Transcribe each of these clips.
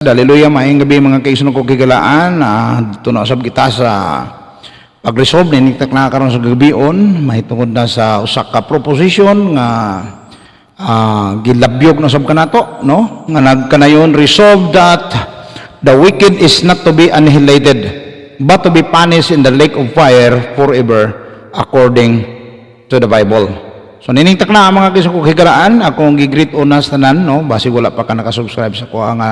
Hallelujah, maayong gabi mga kaisunod ko kigalaan. Dito na usab kita sa pag-resolve ni nakakaroon sa gabion, mahitungod na sa usa ka proposition nga gilabyog na sab kanato, no? Nga nagkanayon resolve that the wicked is not to be annihilated but to be punished in the lake of fire forever according to the Bible. So niningtak na ang mga kaisunod ko kigalaan, akong gigreet unas tanan, no? Basi wala pa ka nakasubscribe sa kuha nga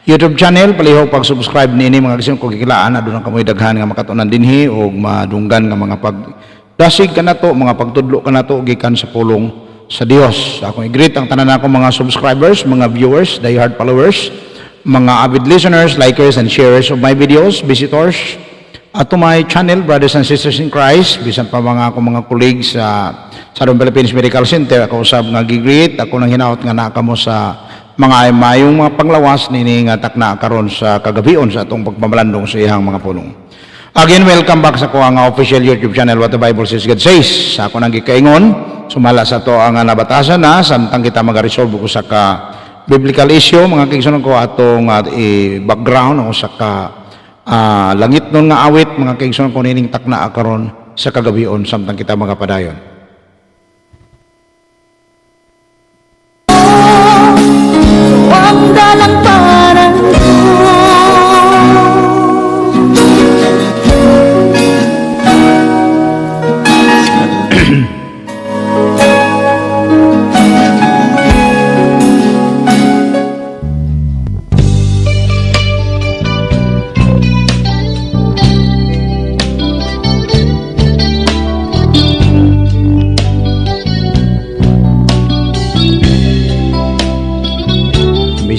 YouTube channel, palihog pag-subscribe nini mga kaisunod ko kigalaan, adun ang kamoy daghan nga makatunan dinhi o madunggan nga mga pagdasig ka na to, mga pagtudlo ka na to, gikan sa pulong sa Dios. Akong i-greet ang tanan ako mga subscribers, mga viewers, diehard followers, mga avid listeners, likers and sharers of my videos, visitors to my channel, brothers and sisters in Christ, bisan pa mga akong mga colleagues sa Southern Philippines Medical Center. Ako usab nga gigreet, ako nang hinaot nga naa kamo sa mga mayong mga panglawas nini nga takna karon sa kagabion sa atong pagpamalandong sa iyang mga pulong. Again, welcome back sa ko nga official YouTube channel What the Bible Says God Says. Sa ako nang gikaingon, sumala sa to ang nabatasan na samtang kita mag-resolve ko sa ka biblical issue, mga kaigsoonon ko atong background o sa ka langit nun nga awit, mga kaigsoonon ko nining takna karon sa kagabion samtang kita magapadayon. Ang dalang parang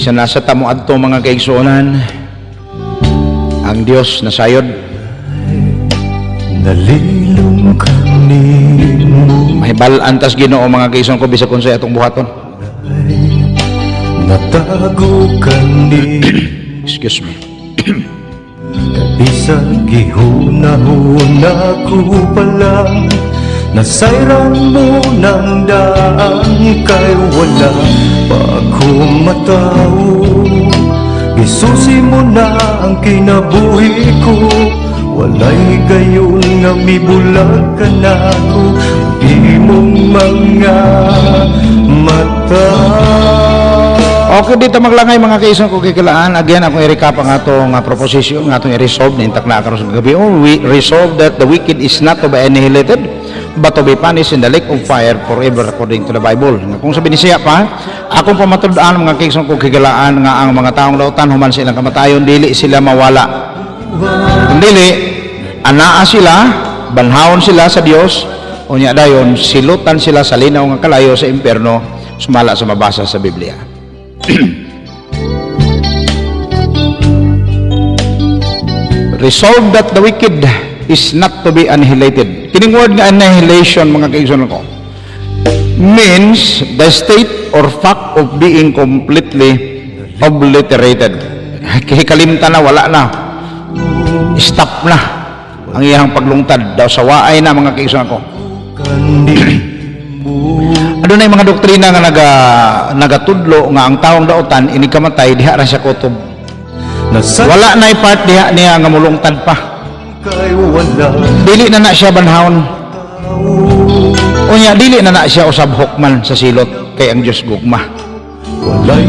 Bisan nasa tamuad to mga kaigsuonan, ang Dios nasayod. Nalilong kami mo, Mahibalaan tas Ginoo mga kaigsuon ko bisa kung sa atong buhaton. natago kani Excuse me. Isa gihunahuna ko pala, nasayran mo ng daan kay wala pa ako matao. Isusi mo na ang kinabuhi ko, walay gayon nga mibulag ka na ko, di mong mga mata. Okay, dito maglangay mga kaison ko kikilaan. Again, akong i-recap ang atong proposition, ang atong i-resolve na intak na karon sa gabi. We resolve that the wicked is not to be annihilated but to be punished in the lake of fire forever according to the Bible. Kung sabi ni siya pa, akong pamatudaan mga kaison ko kikilaan nga ang mga taong lautan human silang kamatayon, dili sila mawala. Kung dili, anaa sila, banhawon sila sa Dios, unya dayon silutan sila sa linaw nga kalayo sa impierno, sumala sa mabasa sa Biblia. Resolve that the wicked is not to be annihilated. Kining word nga annihilation mga kaigsuonon ko means the state or fact of being completely obliterated. Kalimtan na, wala na, stop na ang iyang paglungtad daw sa waay na mga kaigsuonon ko. Ano na yung mga doktrina nga nagatudlo nga ang taong daotan inikamatay diha ra siya kutob. Wala na part diha niya nga mulungtad pa. Dili na siya banhawon. Unya dili na siya usab hukman sa silot kay ang Dios gugma.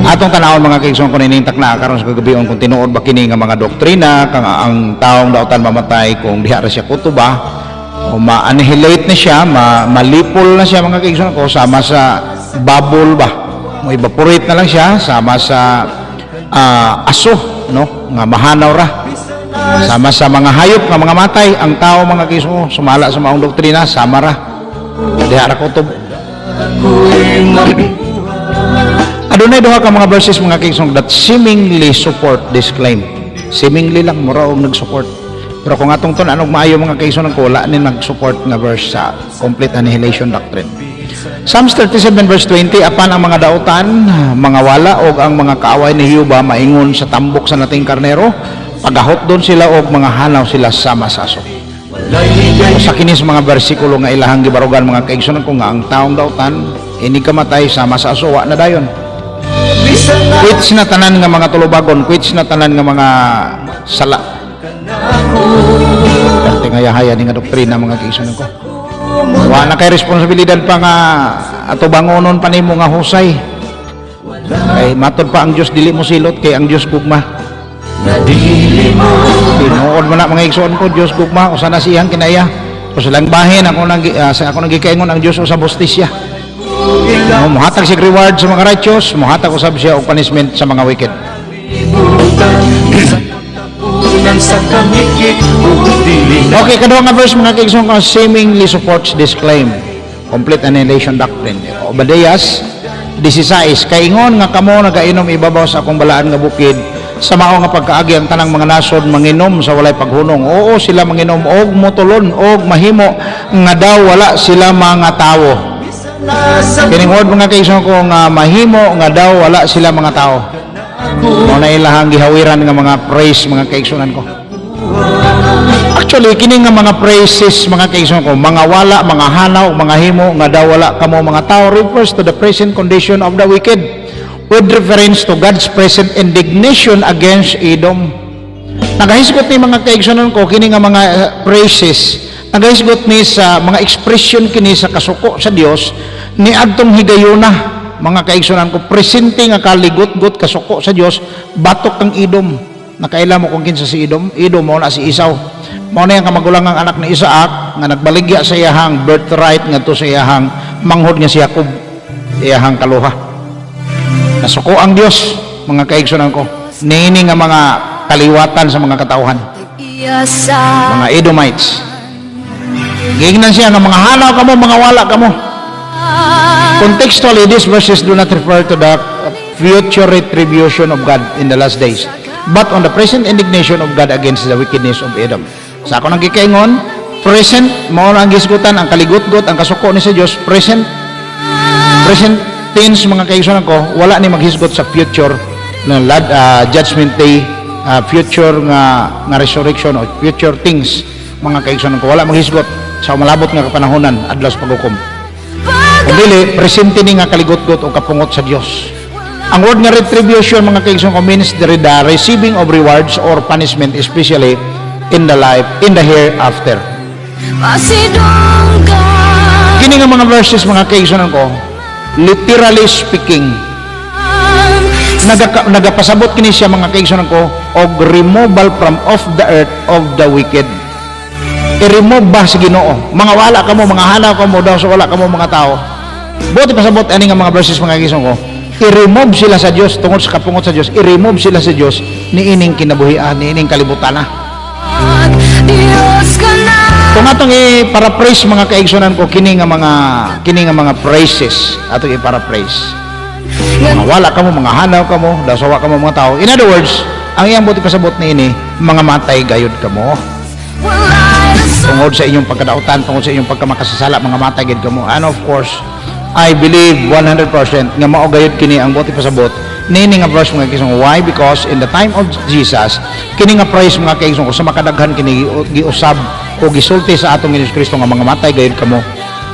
Atong tanawon mga kaigsoon ko ninintak na karon sa kagabion kung tinuod ba kini nga mga doktrina kang ang taong daotan mamatay kung diha ra siya kutob o ma-annihilate na siya, malipol na siya mga kaigsoon ko, sama sa bubble ba, ma-evaporate na lang siya, sama sa aso, no? Nga mahanaw ra, sama sa mga hayop nga mga matay, ang tao mga kaigsoon ko, sumala sa maong doktrina, sama ra, diha ra kutob. Adunay duha ka mga verses mga kaigsoon that seemingly support this claim. Seemingly lang, mura og nag-support. Pero kung atong to anong maayo mga kaigsuonon ko, wala ni nag-support na verse sa complete annihilation doctrine. Psalms 37 verse 20, apan ang mga dautan, mga wala og ang mga kaaway ni Jehova maingon sa tambok sa nating karnero, pagahot doon sila og mga hanaw sila sama sa aso. Sa kinis mga bersikulo nga ilahang gibarugan mga kaigsuonon ko nga ang taong dautan ini kamatay sama sa aso, wa na dayon. Quits na tanan nga mga tulubagon, quits na tanan nga mga sala. Dati nga yahaya ni nga doktrina mga kaigsunan ko. Wala kay responsibilidad pa nga ato bangonon pa nimo nga husay. Kay matod pa ang Dios dili mo silot kay ang Dios gugma. Tinuod mo na mga igsoon ko, Dios gugma usa na siyang kinaya. O silang bahin ako nagikaingon ang Dios sa justisya. Muhatag siya reward sa mga righteous, muhatag usab siya og punishment sa mga wicked. Okay, kaduha nga verse mga kaigsoon ko seemingly supports this claim. Complete annihilation doctrine. Obadias 16, kaingon nga kamo nagainom ibabaw sa akong balaan nga bukid, sa mao nga pagkaagi ang tanang mga nasod manginom sa walay paghunong. Oo, sila manginom og motulon og mahimo nga daw wala sila mga tawo. Kiningod mga kaigsoon ko nga mahimo nga daw wala sila mga tao. Mao na ilahang gihawiran nga mga praise mga kaigsunan ko. Actually, kini nga mga praises mga kaigsoon ko, mga wala, mga hanaw, mga himo nga daw wala kamo mga tao refers to the present condition of the wicked with reference to God's present indignation against Edom. Nagahisgot ni mga kaigsunan ko kini nga mga praises, nagahisgot ni sa mga expression kini sa kasuko sa Dios ni adtong higayuna. Mga kaigsunan ko, presente nga kaligot-got kasuko sa Dios batok kang Edom. Nakaila mo kung kinsa si Edom? Edom mo na si Esau. Mao na yung kamagulang ang anak ni Isaac nga nagbaligya sa iyahang birthright nga to sa iyahang manghod nga si Jacob, iyahang kaluha. Nasuko ang Dios mga kaigsunan ko, nini nga mga kaliwatan sa mga katauhan, mga Edomites. Gignan siya nga mga hanaw kamo, mga wala kamo. Contextually, these verses do not refer to the future retribution of God in the last days, but on the present indignation of God against the wickedness of Edom. Sa ako nang gikaingon, present, mao ang gisgutan, ang kaligot-got, ang kasuko ni sa Dios, present tense mga kaigsunan ko, wala ni maghisgot sa future na judgment day, future nga resurrection o future things mga kaigsunan ko, wala maghisgot sa malabot nga kapanahonan adlaw sa paghukom. Kung dili, presente ni nga kaligot-got o kapungot sa Dios. Ang word nga retribution mga kaigsunan ko means the receiving of rewards or punishment, especially in the life, in the hereafter. Kini nga mga verses mga kaigsunan ko, literally speaking, nagapasabot kini siya mga kaigsunan ko og removal from off the earth of the wicked. I-remove ba sa Ginoo? Mga wala kamo, mga hanaw kamo daw, so wala kamo mga tao. Buti pasabot ani nga mga verses mga kaigsunan ko, i-remove sila sa Dios tungod sa kapungot sa Dios, i-remove sila sa Dios ni ining kinabuhian, ni ining kalibutan na. Kung atong i-paraphrase mga kaigsunan ko, kini nga mga phrases atong i-paraphrase. Mga wala kamo, mga hanaw kamo, daw sawa kamo mga tao. In other words, ang iyang buti pasabot ni ini, mga matay gayud kamo. Tungod sa inyong pagkadautan, tungod sa inyong pagkamakasasala, mga matay gayud kamo. And of course, I believe 100% nga mao gayud kini ang buti pasabot nini nga verse mga kaigsunan. Why? Because in the time of Jesus, kini nga praise mga kaigsunan ko sa makadaghan kini giusab o gisulti sa atong Hesus Kristo nga mga matay gayud kamo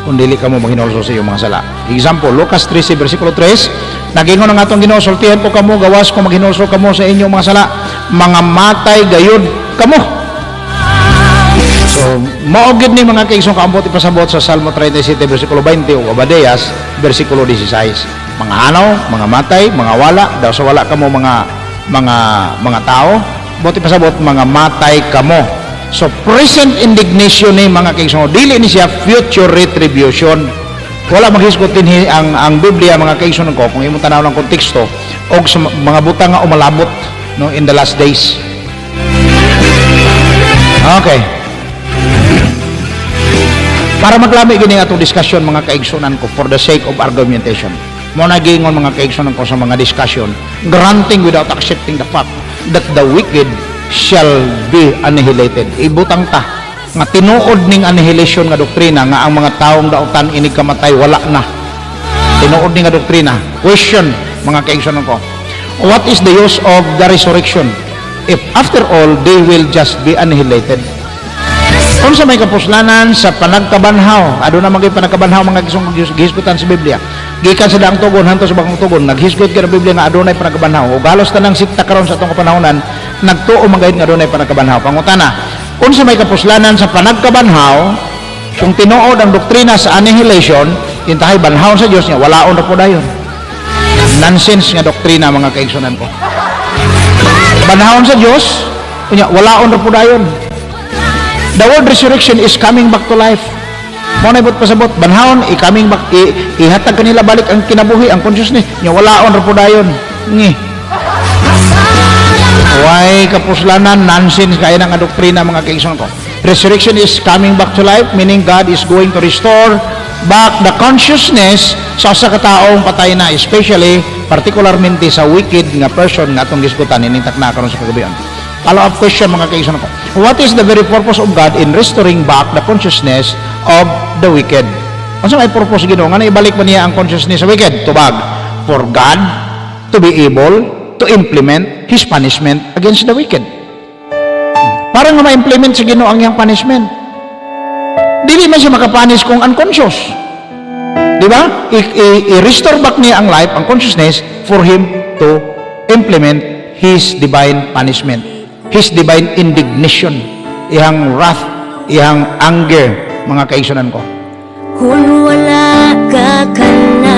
kung dili kamo maghinulso sa iyong mga sala. Example, Lucas 13 versikulo 3, nagingon ang atong Ginoo, sultihan ko kamo gawas kung maghinulso kamo sa inyong mga sala, mga matay gayud kamo. So, maugid ni mga kaigsunan kaambot ipasabot sa Salmo 37 versikulo 20 o Obadias versikulo 16. Mga hanaw, mga matay, mga wala, daw sa wala kamo mga tao, buti pasabot mga matay kamo. So present indignation ni mga kaigsunan, dili ni siya future retribution. Wala maghisgot din ang Biblia mga kaigsunan ko kung imong tanaw ng konteksto og sa mga butang nga umalabot no in the last days. Okay. Para maglami gini atong discussion mga kaigsunan ko for the sake of argumentation. Mo nagingon mga kaigsunan ko sa mga discussion, granting without accepting the fact that the wicked shall be annihilated. Ibutang ta nga tinuod ning annihilation nga doktrina nga ang mga taong dautan inig kamatay wala na. Tinuod ning nga doktrina. Question mga kaigsunan ko, what is the use of the resurrection if after all they will just be annihilated? Kung sa may kapuslanan sa panagkabanhaw, aduna magay panagkabanhaw mga gisgutan sa Biblia, gikan sa daang tugon hanto sa bagong tugon, naghisgot ka ng Biblia nga adunay panagabanhaw, o galos tanang sikta karon sa atong kapanahon nagtuo magayod nga adunay panagabanhaw. Pangutana, unsa may kapuslanan sa panagkabanhaw kung tinuod ang doktrina sa annihilation, intahay banhaw sa Dios nga walaon ra po dayon. Nonsense nga doktrina mga kaigsunan ko. Banhawon sa Dios, unya walaon ra po dayon. The word resurrection is coming back to life. Mo na ibot pasabot, banhawon i-coming back, ihatag kanila balik ang kinabuhi, ang consciousness, nya walaon ra po dayon. Ngi. Why kapuslanan, nonsense kaya nga doktrina mga kaigsunan ko. Resurrection is coming back to life, meaning God is going to restore back the consciousness sa kataong patay na, especially particularmente sa wicked nga person nga atong gisgutan ining takna karon sa kagabion. Follow-up question mga kaigsunan ko. What is the very purpose of God in restoring back the consciousness of the wicked? Unsa may purpose Ginoo nga ibalik ba niya ang consciousness sa wicked? Tubag, for God to be able to implement His punishment against the wicked. Para nga ma-implement sa Ginoo ang iyang punishment. Dili man siya makapanis kung unconscious. Di ba? I-restore back niya ang life, ang consciousness, for Him to implement His divine punishment, His divine indignation, iyang wrath, iyang anger, mga kaigsunan ko. Kung wala ka na.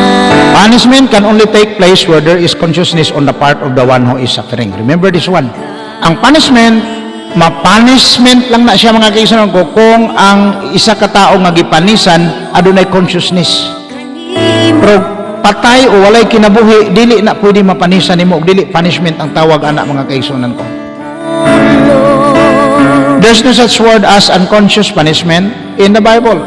Punishment can only take place where there is consciousness on the part of the one who is suffering. Remember this one. Ang punishment, ma-punishment lang na siya mga kaigsunan ko kung ang isa ka tao nga gipanisan adunay consciousness. Pero patay o walay kinabuhi, dili na pwede mapanisan nimo, dili punishment ang tawag anak mga kaigsunan ko. There's no such word as unconscious punishment in the Bible.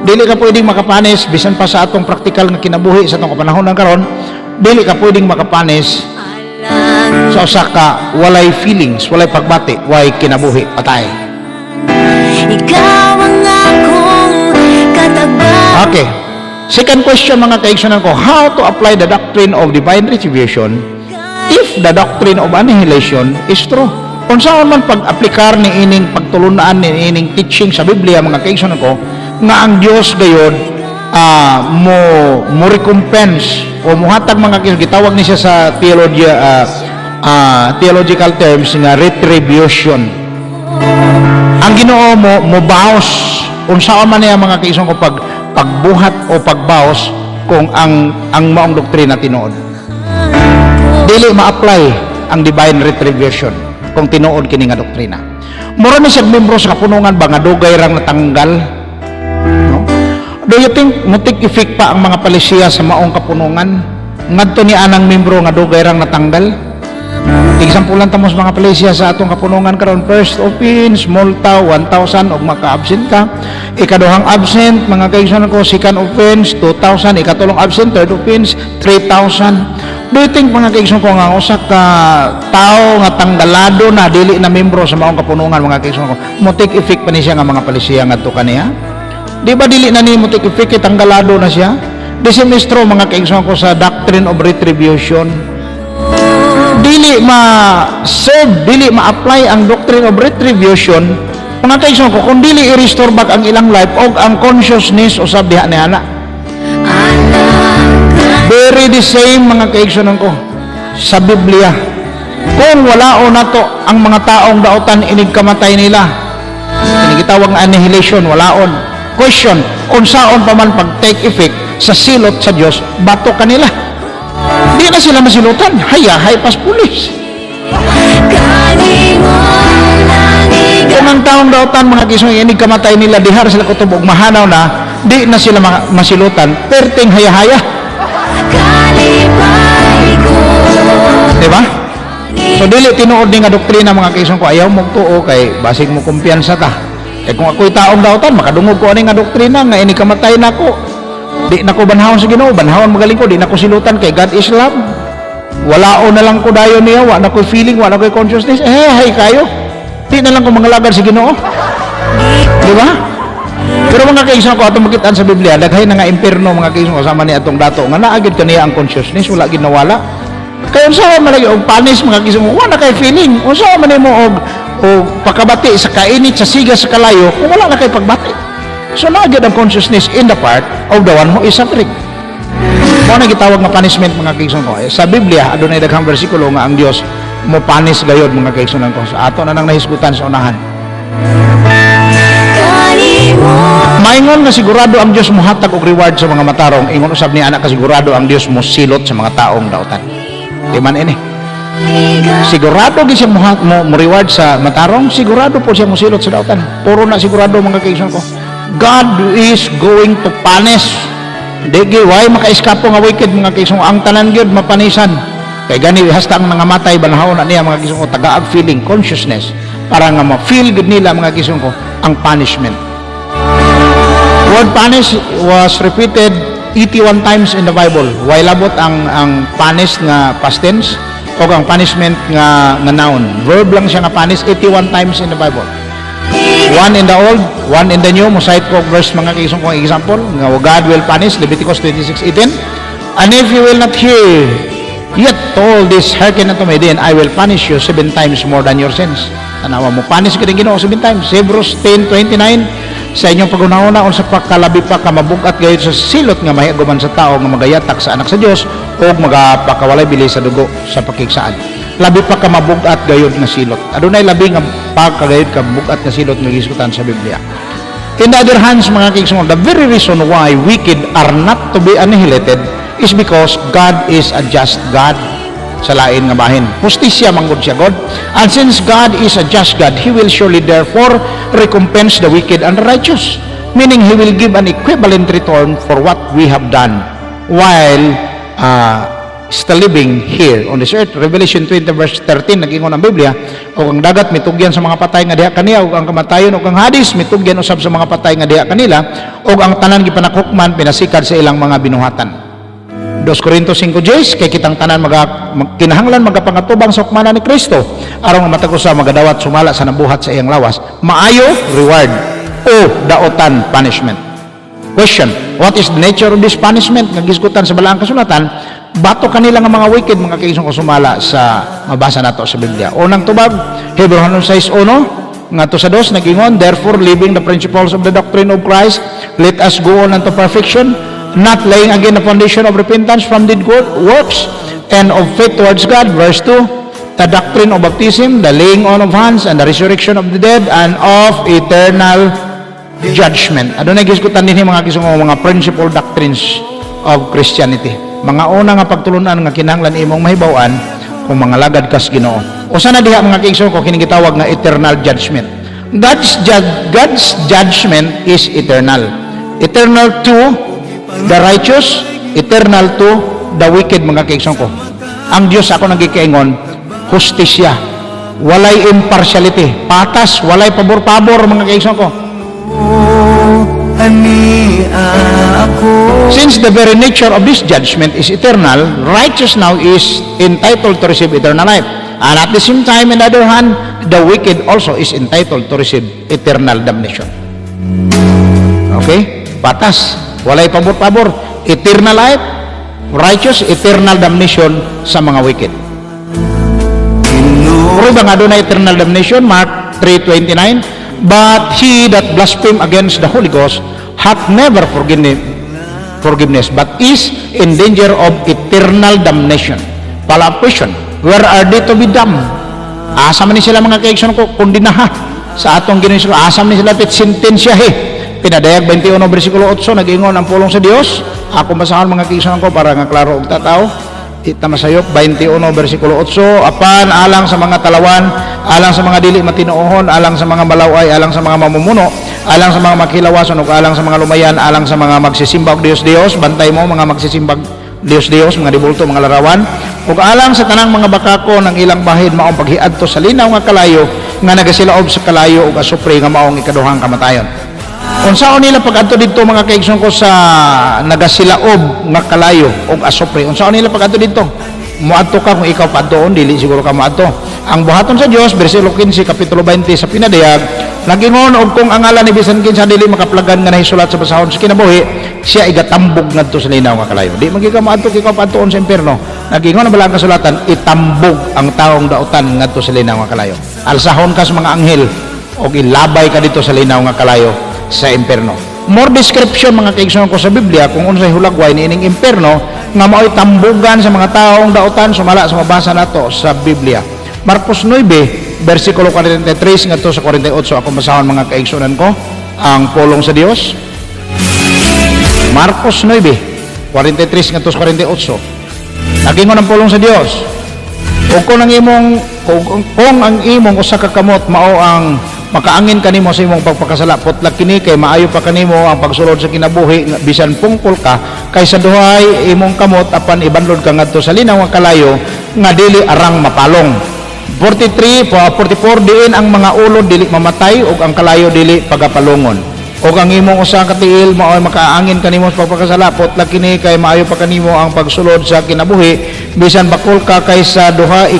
Dili ka pwedeng makapanis bisan pa sa atong praktikal nga kinabuhi sa atong kapanahon ng karon, dili ka pwedeng makapanis sa usa ka walay feelings, walay pagbati, walay kinabuhi, patay. Ikaw ang akong katagbaw. Okay. Second question mga kaigsunan ko, how to apply the doctrine of divine retribution if the doctrine of annihilation is true? Kung saan man pag-aplikar ni ining pagtulunaan ni ining teaching sa Biblia mga kaigsunan ko, nga ang Dios gayon mo recompense o muhatag mga kaigsunan, gitawag ni siya sa theological terms nga retribution. Ang Ginoo mo baos kung saan man niya mga kaigsunan ko pagbuhat o pagbaos kung ang maong doktrina tinuod. Dili ma-apply ang divine retribution kung tinuod kini nga doktrina. Mura ni siya membro sa kapunungan ba nga dugay rang natanggal? No? Do you think mutik effect pa ang mga palisiya sa maong kapunungan ngadto ni anang membro nga dugay rang natanggal? Example lang tamos mga palisiya sa atong kapunungan karon, first offense multa 1,000 og maka-absent ka, ikaduhang absent mga kaigsunan ko, second offense 2,000, ikatulong absent, third offense 3,000. Do you think mga kaigsunan ko nga usa ka tao nga tanggalado na dili na membro sa maong kapunungan mga kaigsunan ko, mutik effect pa ni siya nga mga palisiya ngadto kaniya? Di ba dili na ni mutik effect, tanggalado na siya? Disemestro mga kaigsunan ko sa doctrine of retribution. Dili ma-serve, dili ma-apply ang doctrine of retribution mga kaigsunan ko kung dili i-restore back ang ilang life o ang consciousness usab diha ni ana. Very the same mga kaigsunan ko sa Biblia. Kung wala o nato ang mga taong daotan inig kamatay nila, ini gitawag nga annihilation, walaon. Question, unsaon pa man pag take effect sa silot sa Dios, bato kanila. Di na sila masilutan, hayahay pas pulis. Kung ang taong daotan mga kaigsunan inig kamatay nila, dihar sila kutubog mahanaw na, di na sila masilutan, perting hayahaya. Diba? So dili tinuod ni nga doktrina mga kaigsunan ko, ayaw mo tuo kay basig mo kumpiyansa ta. Kay kung ako'y taong daotan, makadungog ko ani nga doktrina nga ini kamatay nako. Di nako banhawon sa Ginoo, banhawon magaling ko, di nako silutan kay God is love. Walao na lang ko dayon niya, wa na ko'y feeling, wa na ko'y consciousness. Hay kayo. Di na lang ko mangalagad sa Ginoo. Di ba? Pero mga kaigsunan ko atong makitaan sa Biblia, daghay na nga impierno mga kaigsunan ko sama ni atong dato nga naagid kaniya ang consciousness, wala gid nawala. Kaya unsa man lagi og panis mga kaigsunan ko, wala kay feeling. Unsa man nimo og pakabati sa kainit sa siga sa kalayo, kung wala na kay pagbati. So naagid ang consciousness in the part of the one who is suffering. Mo na gitawag nga punishment mga kaigsoon ko. Sa Biblia adunay daghang bersikulo nga ang Dios mo panis gayod mga kaigsoon ko. Sa ato na nang nahisgutan sa unahan. Maingon nga sigurado ang Dios mo hatag og reward sa mga matarong. Ingon usab ni anak ka sigurado ang Dios mo silot sa mga taong dautan. Di man ini. Sigurado di siya mo reward sa matarong, sigurado po siya mo silot sa dautan. Puro na sigurado mga kaigsoon ko. God is going to punish. Digi why maka-eskapo nga wicked mga kaigsoon. Ang tanan gyud mapanisan. Kay gani hasta ang nangamatay banahon na niya mga kaigsoon ko tagaag feeling consciousness para nga ma-feel good nila mga kaigsoon ko ang punishment. Word punish was repeated 81 times in the Bible. Why labot ang punish nga past tense o ang punishment nga noun. Verb lang siya nga punish 81 times in the Bible. One in the Old, one in the New. Mosaic ko verse mga kaigsoon kong example nga God will punish, Leviticus 26:18. And if you will not hear yet all this hearken unto me, then I will punish you 7 times more than your sins. Tanawa mo, punish ka rin Ginoo 7 times. Hebrews 10:29, sa inyong pag-unahuna sa pagkalabi pa ka mabugat gayud sa silot nga mahiaguman sa tao nga magayatak sa anak sa Dios o magapakawalay bili sa dugo sa pakigsaan. Labi pa ka mabugat gayud nga silot. Adunay labi nga pagkagayud ka mabugat nga silot nga gisgutan sa Biblia. In the other hands mga kaigsoon, the very reason why wicked are not to be annihilated is because God is a just God. Sa lain nga bahin, justisya manggod siya God, and since God is a just God, He will surely therefore recompense the wicked and the righteous, meaning He will give an equivalent return for what we have done while still living here on this earth. Revelation 20 verse 13 nag-ingon ang Biblia, o ang dagat mitugyan sa mga patay nga diha kaniya, o ang kamatayon o ang Hades mitugyan usab sa mga patay nga diha kanila, o ang tanan gipanakukman pinasikad sa ilang mga binuhatan. 2 Corintios 5:10, kay kitang tanan kinahanglan magapangatubang sa hukmanan ni Kristo aron matagos sa magadawat sumala sa nabuhat sa iyang lawas, maayo reward o daotan punishment. Question: what is the nature of this punishment nga gisgutan sa balaang kasulatan? Bato kanila nga mga wicked mga kaigsoon ko sumala sa mabasa nato sa Biblia. Unang tubag, Hebrews 6:1 nga to sa 2 nagingon, therefore leaving the principles of the doctrine of Christ, let us go on unto perfection, not laying again the foundation of repentance from dead good works and of faith towards God. Verse 2, the doctrine of baptism, the laying on of hands, and the resurrection of the dead, and of eternal judgment. Adunay gisgutan dinhi mga kaigsoon mga principal doctrines of Christianity. Mga una nga pagtulunan nga kinahanglan imong mahibaw-an kung mga lagad kas Ginoo. Usa na diha mga kaigsoon ko kini gitawag nga eternal judgment. God's judgment is eternal. Eternal to the righteous, eternal to the wicked mga kaigsoon ko. Ang Dios ako nagikaingon, justisya, walay impartiality, patas, walay pabor-pabor mga kaigsoon ko. Since the very nature of this judgment is eternal, righteous now is entitled to receive eternal life, and at the same time, on the other hand, the wicked also is entitled to receive eternal damnation. Okay? Patas, walay pabor-pabor, eternal life, righteous, eternal damnation sa mga wicked. Puro ba nga doon na eternal damnation? Mark 3:29, but he that blaspheme against the Holy Ghost hath never forgiveness, but is in danger of eternal damnation. Follow-up question, where are they to be damned? Asam ni sila mga kaigsoon ko, kundinaha sa atong Ginoo. Asam ni sila sentensyahe. Pinadayag 21 bersikulo 8 nag-ingon ang pulong sa Dios. Ako basahon mga kaigsoon ko para nga klaro og tataw. Itamasayop 21 bersikulo 8, apan alang sa mga talawan, alang sa mga dili matinuohon, alang sa mga balaway, alang sa mga mamumuno, alang sa mga makilawason, ug alang sa mga lumayan, alang sa mga magsisimba og Dios-Dios, bantay mo mga magsisimba Dios-Dios, mga dibulto, mga larawan, ug alang sa tanang mga bakako ng ilang bahin maong paghiadto sa linaw nga kalayo nga nagasilaob sa kalayo ug asupre nga maong ikaduhang kamatayon. Unsaon nila pag-adto didto mga kaigsoon ko sa nagasilaob nga kalayo ug asupre? Unsaon nila pag-adto didto? Muadto ka kung ikaw paadtoon, dili siguro ka muadto. Ang buhaton sa Dios, bersikulo 15 kapitulo 20 sa pinadayag, nagingon og kung ang ngalan ni bisan kinsa dili makaplagan nga nahisulat sa basahon sa kinabuhi, siya igatambog ngadto sa linaw nga kalayo. Di magika muadto ikaw paadtoon sa impierno. Nagingon ang balang kasulatan, itambog ang taong dautan ngadto sa linaw nga kalayo. Alsahon ka sa mga anghel og ilabay ka dito sa linaw nga kalayo sa impierno. more description mga kaigsoon ko sa Biblia kung unsay hulagway niining impierno nga mao'y tambugan sa mga taong dautan sumala sa mabasa nato sa Biblia. Marcos 9 versikulo 43 ngadto sa 48 ako basahon mga kaigsunan ko ang pulong sa Dios. Marcos 9 43 ngadto sa 48. Nagingon ang pulong sa Dios. O kung ang imong usa ka kamot mao ang makaangin kanimo sa imong pagpakasala, putlag kini kay maayo pa kanimo ang pagsulod sa kinabuhi nga bisan pungkol ka kaysa duhay imong kamot apan ibanlod ka ngadto sa linaw nga kalayo nga dili arang mapalong. 44 diin ang mga ulod dili mamatay ug ang kalayo dili pagapalongon. O ang imong usa ka tiil mao makaangin kanimo sa pagpakasala, putlag kini kay maayo pa kanimo ang pagsulod sa kinabuhi bisan bakol ka kaysa duha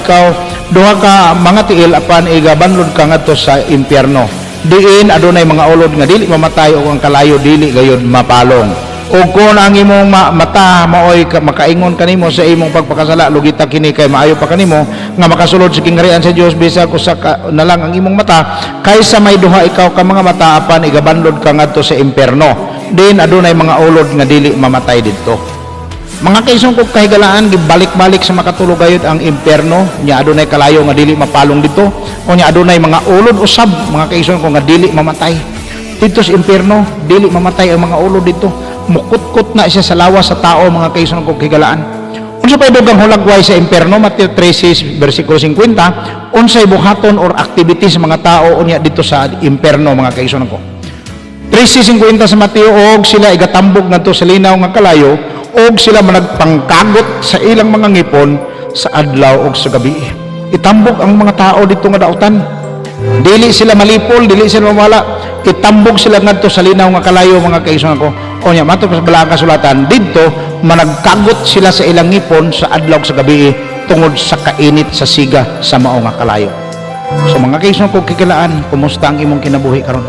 ka mga tiil apan igabanlod ka ngadto sa impyerno. Diin adunay mga ulod nga dili mamatay ug ang kalayo dili gayud mapalong. O kung ang imong mata maoy makaingon kanimo sa imong pagpakasala, lugita kini kay maayo pa kanimo nga makasulod sa kingharian sa Dios bisag usa ka na lang ang imong mata kaysa may duha ikaw ka mga mata apan igabanlod ka ngadto sa impyerno. Din adunay mga ulod nga dili mamatay didto. Mga kaigsoon ko kahigalaan gibalik-balik sa makatulog gayud ang impyerno nya adunay kalayo nga dili mapalong dito o nya adunay mga ulod usab mga kaigsoon ko nga dili mamatay dito sa impyerno. Dili mamatay ang mga ulod dito, mukutkot na siya sa lawas sa tao mga kaigsoon ko kahigalaan. Unsa pay dugang hulagway sa impyerno? Mateo 13 versikulo 50 unsay buhaton or activities sa mga tao unya dito sa impyerno mga kaigsoon ko. 13:50 sa Mateo, og sila igatambog ngadto sa linaw nga kalayo og sila managpangkagot sa ilang mga ngipon sa adlaw og sa gabi. Itambog ang mga tao dito nga dautan. Dili sila malipol, dili sila mamala. Itambog sila ngadto sa linaw nga kalayo mga kaigsoon ko. O nya mato sa balaang kasulatan didto managkagot sila sa ilang ngipon sa adlaw sa gabi tungod sa kainit sa siga sa mao nga kalayo. So mga kaigsoon ko kikilaan, kumusta ang imong kinabuhi karon?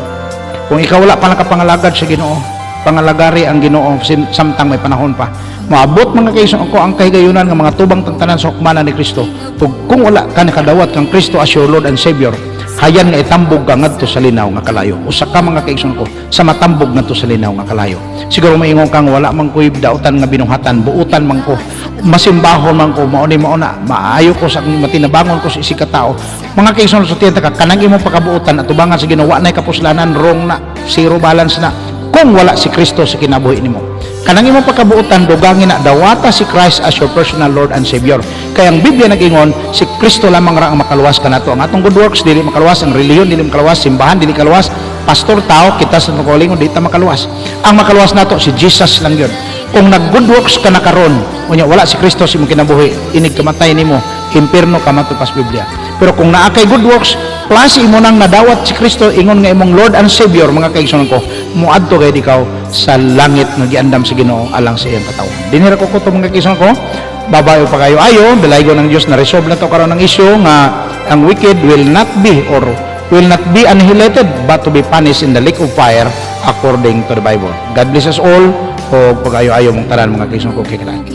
Kung ikaw wala pa nakapangalagad sa Ginoo, pangalagari ang Ginoo samtang may panahon pa. Maabot mga kaigsoon ko ang kahigayunan nga mga tubang tangtanan sa hukmanan ni Kristo. Ug kung wala ka nakadawat kang Kristo as your Lord and Savior, hayan nga itambog ka ngadto sa linaw nga kalayo. Usa ka mga kaigsoon ko sa matambog ngadto sa linaw nga kalayo. Siguro maingon kang wala man ko'y dautan nga binuhatan, buutan man ko, masimbahon man ko, mao na maayo ko sa matinabangon ko sa isig ka tao. Mga kaigsoon sa tiyan ka kanang imong pagkabuutan at tubangan sa Ginoo, wa nay kapuslanan, wrong na, zero balance na. Kung wala si Kristo sa kinabuhi nimo, kanang imong pagkabuutan dugangin na dawata si Christ as your personal Lord and Savior. Kaya ang Biblia nagingon si Kristo lamang ra ang makaluwas kanato. Ang atong good works dili makaluwas, ang relihiyon dili makaluwas, simbahan dili makaluwas, pastor tao kita sa kalingon dili ta makaluwas. Ang makaluwas nato si Jesus lang yun. Kung nag good works ka na karon, unya wala si Kristo sa imong kinabuhi, inig kamatay nimo, impierno ka matupas Biblia. Pero kung naa kay good works plus imo nang nadawat si Kristo ingon nga imong Lord and Savior, mga kaigsoon ko, muadto kay ikaw sa langit nga giandam sa Ginoo alang sa iyang katawan. Dinira ko kuto mga kaigsoon ko, babayo pa kayo ayo, bilaygo ng Dios na resolve na to karon ng issue nga ang wicked will not be annihilated but to be punished in the lake of fire according to the Bible. God bless us all. O pag ayo-ayo mong tanan mga kaigsoon ko kikilaan.